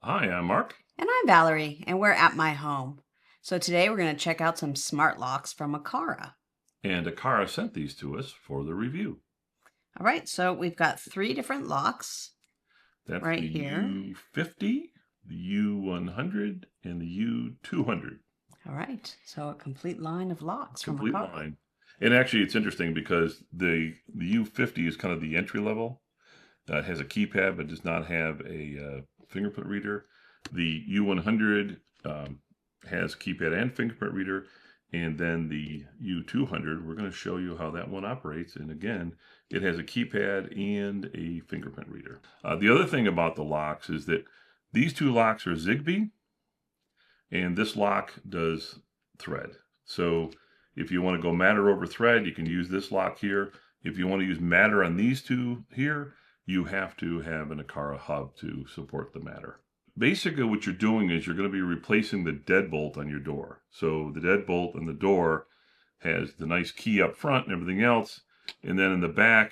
Hi, I'm Mark. And I'm Valerie, and we're at my home. So today we're going to check out some smart locks from Aqara. And Aqara sent these to us for the review. All right, so we've got 3 different locks. That's right the here. U50, the U100, and the U200. All right, so a complete line of locks from Complete Aqara. line. And actually, it's interesting because the U50 is kind of the entry level. It has a keypad, but does not have a fingerprint reader. The U100 has keypad and fingerprint reader. And then the U200, we're going to show you how that one operates. And again, it has a keypad and a fingerprint reader. The other thing about the locks is that these 2 locks are Zigbee, and this lock does thread. So if you want to go Matter over thread, you can use this lock here. If you want to use Matter on these 2 here, you have to have an Aqara hub to support the Matter. Basically, what you're doing is you're going to be replacing the deadbolt on your door. So the deadbolt on the door has the nice key up front and everything else. And then in the back,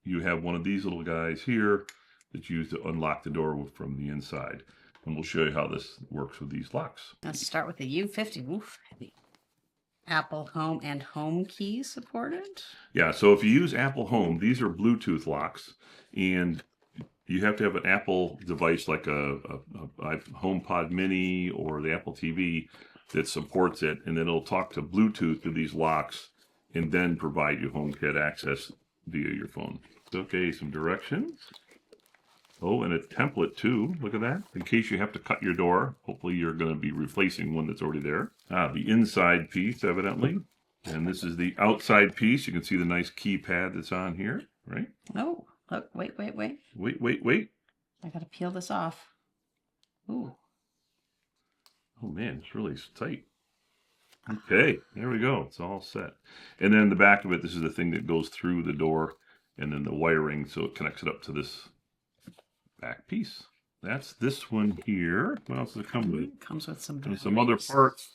you have one of these little guys here that's used to unlock the door from the inside. And we'll show you how this works with these locks. Let's start with the U50. Oof, heavy. Apple Home and Home key supported. Yeah, so if you use Apple Home, these are Bluetooth locks. And you have to have an Apple device like a HomePod Mini or the Apple TV that supports it, and then it'll talk to Bluetooth to these locks and then provide you HomeKit access via your phone. Okay, some directions. Oh, and a template too. Look at that. In case you have to cut your door, hopefully you're going to be replacing one that's already there. The inside piece, evidently. And this is the outside piece. You can see the nice keypad that's on here, right? Oh. Look, wait. Wait. I gotta peel this off. Ooh. Oh man, it's really tight. Okay, there we go. It's all set. And then the back of it, this is the thing that goes through the door, and then the wiring, so it connects it up to this back piece. That's this one here. What else does it come with? It comes with some other parts.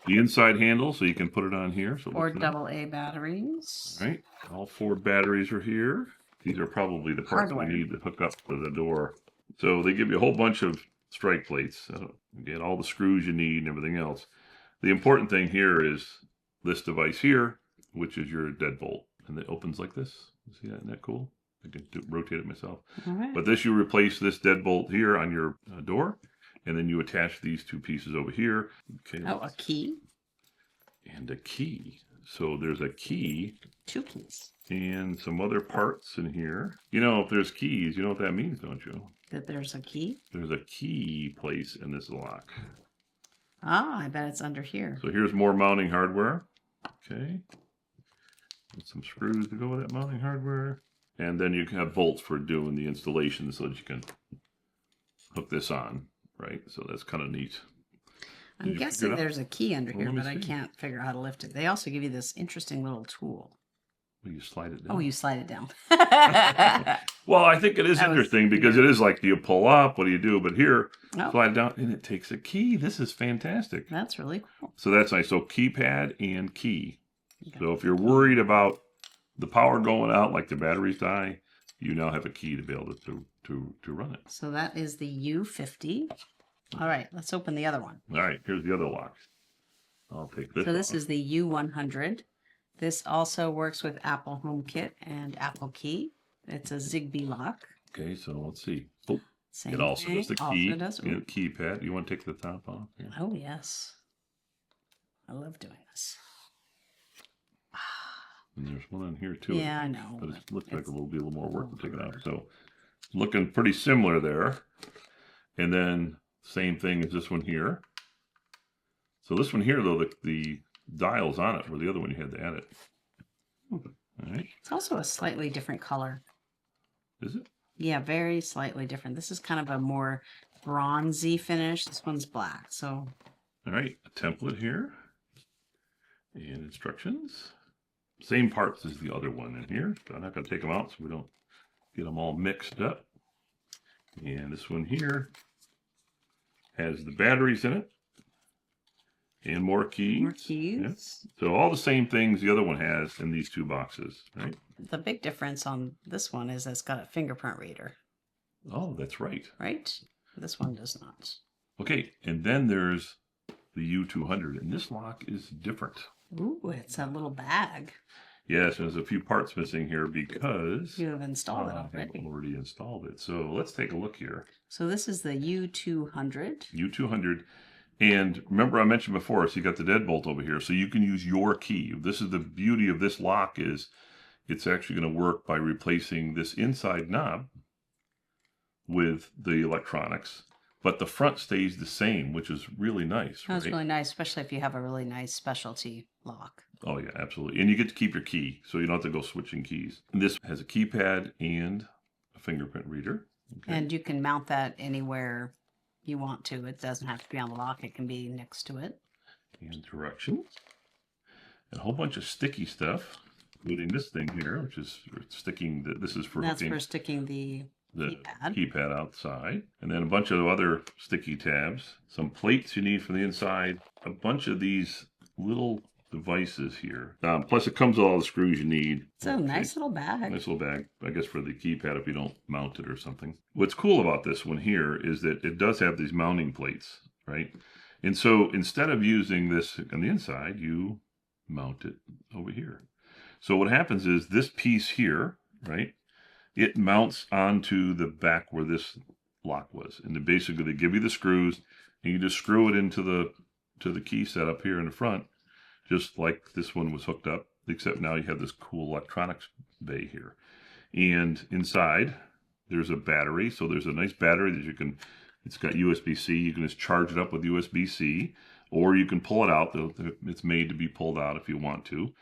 The inside handle, so you can put it on here. So 4 AA batteries. All right, all 4 batteries are here. These are probably the parts we need to hook up to the door. So they give you a whole bunch of strike plates. You get all the screws you need and everything else. The important thing here is this device here, which is your deadbolt. And it opens like this. You see that? Isn't that cool? I can rotate it myself. All right. But this, you replace this deadbolt here on your door. And then you attach these 2 pieces over here. Okay. Oh, a key. And a key. So there's a key. 2 keys. And some other parts in here. You know, if there's keys, you know what that means, don't you? That there's a key? There's a key place in this lock. Ah, I bet it's under here. So here's more mounting hardware. Okay. And some screws to go with that mounting hardware. And then you can have bolts for doing the installation so that you can hook this on, right? So that's kind of neat. I'm guessing there's a key under here, but see. I can't figure out how to lift it. They also give you this interesting little tool. Well, you slide it down. Oh, you slide it down. Well, I think it is interesting because it is like, do you pull up? What do you do? But here, slide it down, and it takes a key. This is fantastic. That's really cool. So that's nice. So keypad and key. So if you're worried about the power going out, like the batteries die, you now have a key to be able to run it. So that is the U50. All right, let's open the other one. All right, here's the other lock. I'll take this. So this is the U100. This also works with Apple HomeKit and Apple Key. It's a Zigbee lock. Okay, so let's see. Oh, Same it also does the key and Ooh. keypad. You want to take the top off? Yeah. Oh, yes. I love doing this. And there's one on here too. Yeah, I know. But it looks like it will be a little more work to take it out. So looking pretty similar there. And then same thing as this one here. So this one here, though, the dial's on it, where the other one you had to add it. All right. It's also a slightly different color. Is it? Yeah, very slightly different. This is kind of a more bronzy finish. This one's black. So. All right, a template here. And instructions. Same parts as the other one in here. So I'm not going to take them out so we don't get them all mixed up. And this one here has the batteries in it. And more keys. More keys. Yeah. So all the same things the other one has in these 2 boxes, right? The big difference on this one is it's got a fingerprint reader. Oh, that's right. Right? This one does not. Okay, and then there's the U200, and this lock is different. Ooh, it's a little bag. Yes, there's a few parts missing here because You have installed it I have already. already installed it. So let's take a look here. So this is the U200. U200. And remember I mentioned before, so you got the deadbolt over here, so you can use your key. This is the beauty of this lock, is it's actually going to work by replacing this inside knob with the electronics, but the front stays the same, which is really nice. That's really nice, especially if you have a really nice specialty lock. Oh yeah, absolutely. And you get to keep your key, so you don't have to go switching keys. And this has a keypad and a fingerprint reader. Okay. And you can mount that anywhere you want to. It doesn't have to be on the lock. It can be next to it. And directions. And a whole bunch of sticky stuff, including this thing here, which is sticking. This is for That's for sticking the keypad outside. And then a bunch of other sticky tabs. Some plates you need from the inside. A bunch of these little devices here. Plus it comes with all the screws you need. It's a nice little bag. Nice little bag, I guess, for the keypad if you don't mount it or something. What's cool about this one here is that it does have these mounting plates, right? And so instead of using this on the inside, you mount it over here. So what happens is this piece here, right? It mounts onto the back where this lock was. And then basically they give you the screws and you just screw it into the key set up here in the front, just like this one was hooked up, except now you have this cool electronics bay here. And inside there's a battery. So there's a nice battery that you can, it's got USB-C. You can just charge it up with USB-C, or you can pull it out. It's made to be pulled out if you want to,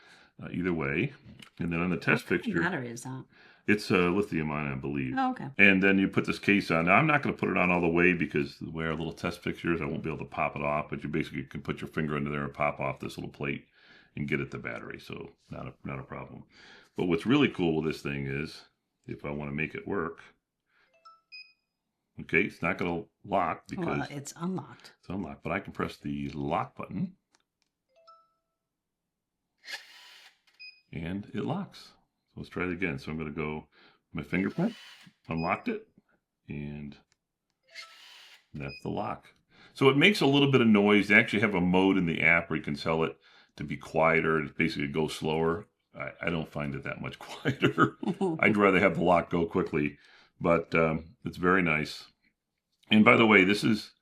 either way. And then on the test fixture. What battery is that? It's a lithium ion, I believe. Oh, okay. And then you put this case on. Now, I'm not going to put it on all the way because the way our little test fixture is, I won't be able to pop it off. But you basically can put your finger into there and pop off this little plate and get at the battery. So not a problem. But what's really cool with this thing is, if I want to make it work, okay, it's not going to lock because it's unlocked. It's unlocked. But I can press the lock button, and it locks. Let's try it again. So I'm going to go my fingerprint, unlocked it, and that's the lock. So it makes a little bit of noise. They actually have a mode in the app where you can tell it to be quieter. It basically go slower. I don't find it that much quieter. I'd rather have the lock go quickly, but it's very nice. And by the way, this is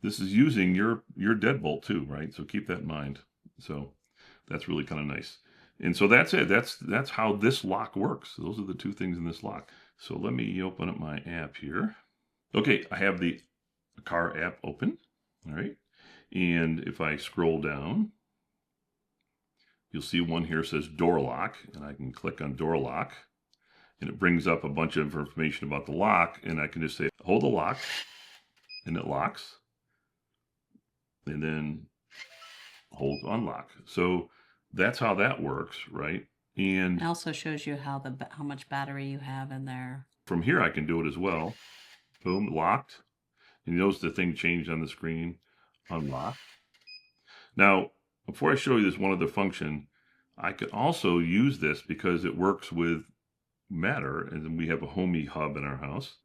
using your deadbolt too, right? So keep that in mind. So that's really kind of nice. And so that's it. That's how this lock works. Those are the two things in this lock. So let me open up my app here. Okay, I have the Aqara app open. All right. And if I scroll down, you'll see one here says door lock, and I can click on door lock, and it brings up a bunch of information about the lock, and I can just say hold the lock, and it locks, and then hold unlock. So that's how that works, right? And it also shows you how much battery you have in there. From here I can do it as well. Boom, locked. And you notice the thing changed on the screen. Unlock. Now, before I show you this one other function, I could also use this because it works with Matter, and then we have a Homey hub in our house.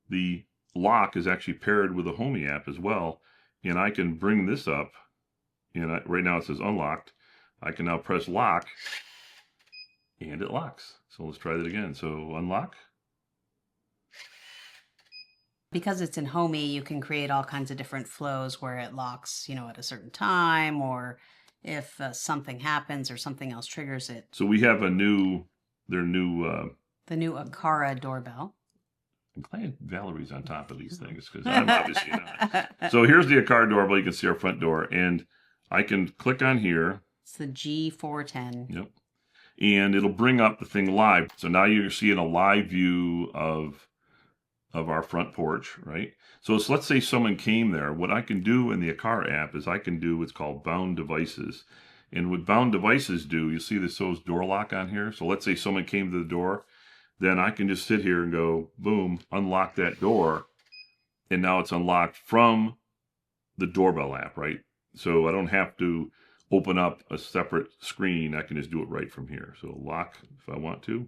The lock is actually paired with a Homey app as well, and I can bring this up, and right now it says unlocked. I can now press lock, and it locks. So let's try that again. So unlock. Because it's in Homey, you can create all kinds of different flows where it locks, at a certain time, or if something happens or something else triggers it. So we have the new Aqara doorbell. I'm glad Valerie's on top of these things because I'm obviously not. So here's the Aqara doorbell. You can see our front door, and I can click on here. It's the G410. Yep. And it'll bring up the thing live. So now you're seeing a live view of our front porch, right? So let's say someone came there. What I can do in the Aqara app is I can do what's called bound devices. And what bound devices do, you see this shows door lock on here. So let's say someone came to the door, then I can just sit here and go, boom, unlock that door. And now it's unlocked from the doorbell app, right? So I don't have to open up a separate screen. I can just do it right from here. So lock if I want to,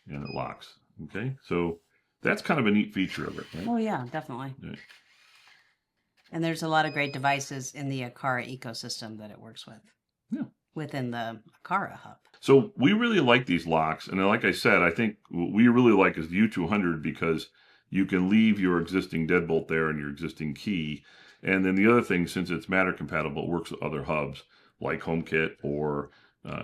and it locks. Okay, so that's kind of a neat feature of it, right? Oh yeah, definitely. Yeah. And there's a lot of great devices in the Aqara ecosystem that it works with Yeah. within the Aqara hub. So we really like these locks, and like I said, I think what we really like is the U200 because you can leave your existing deadbolt there and your existing key. And then the other thing, since it's Matter compatible, it works with other hubs like HomeKit or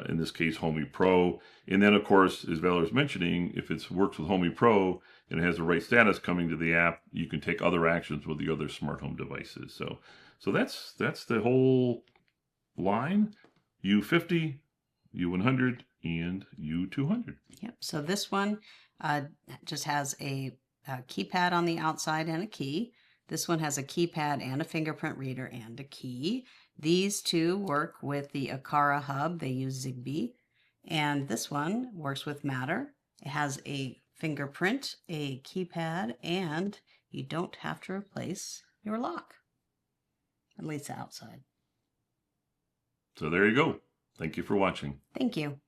in this case Homey Pro. And then of course, as Valer's mentioning, if it works with Homey Pro and it has the right status coming to the app, you can take other actions with the other smart home devices. So that's the whole line: U50, U100, and U200. Yep. So this one just has a keypad on the outside and a key. This one has a keypad and a fingerprint reader and a key. These two work with the Aqara hub. They use Zigbee. And this one works with Matter. It has a fingerprint, a keypad, and you don't have to replace your lock, at least outside. So there you go. Thank you for watching. Thank you.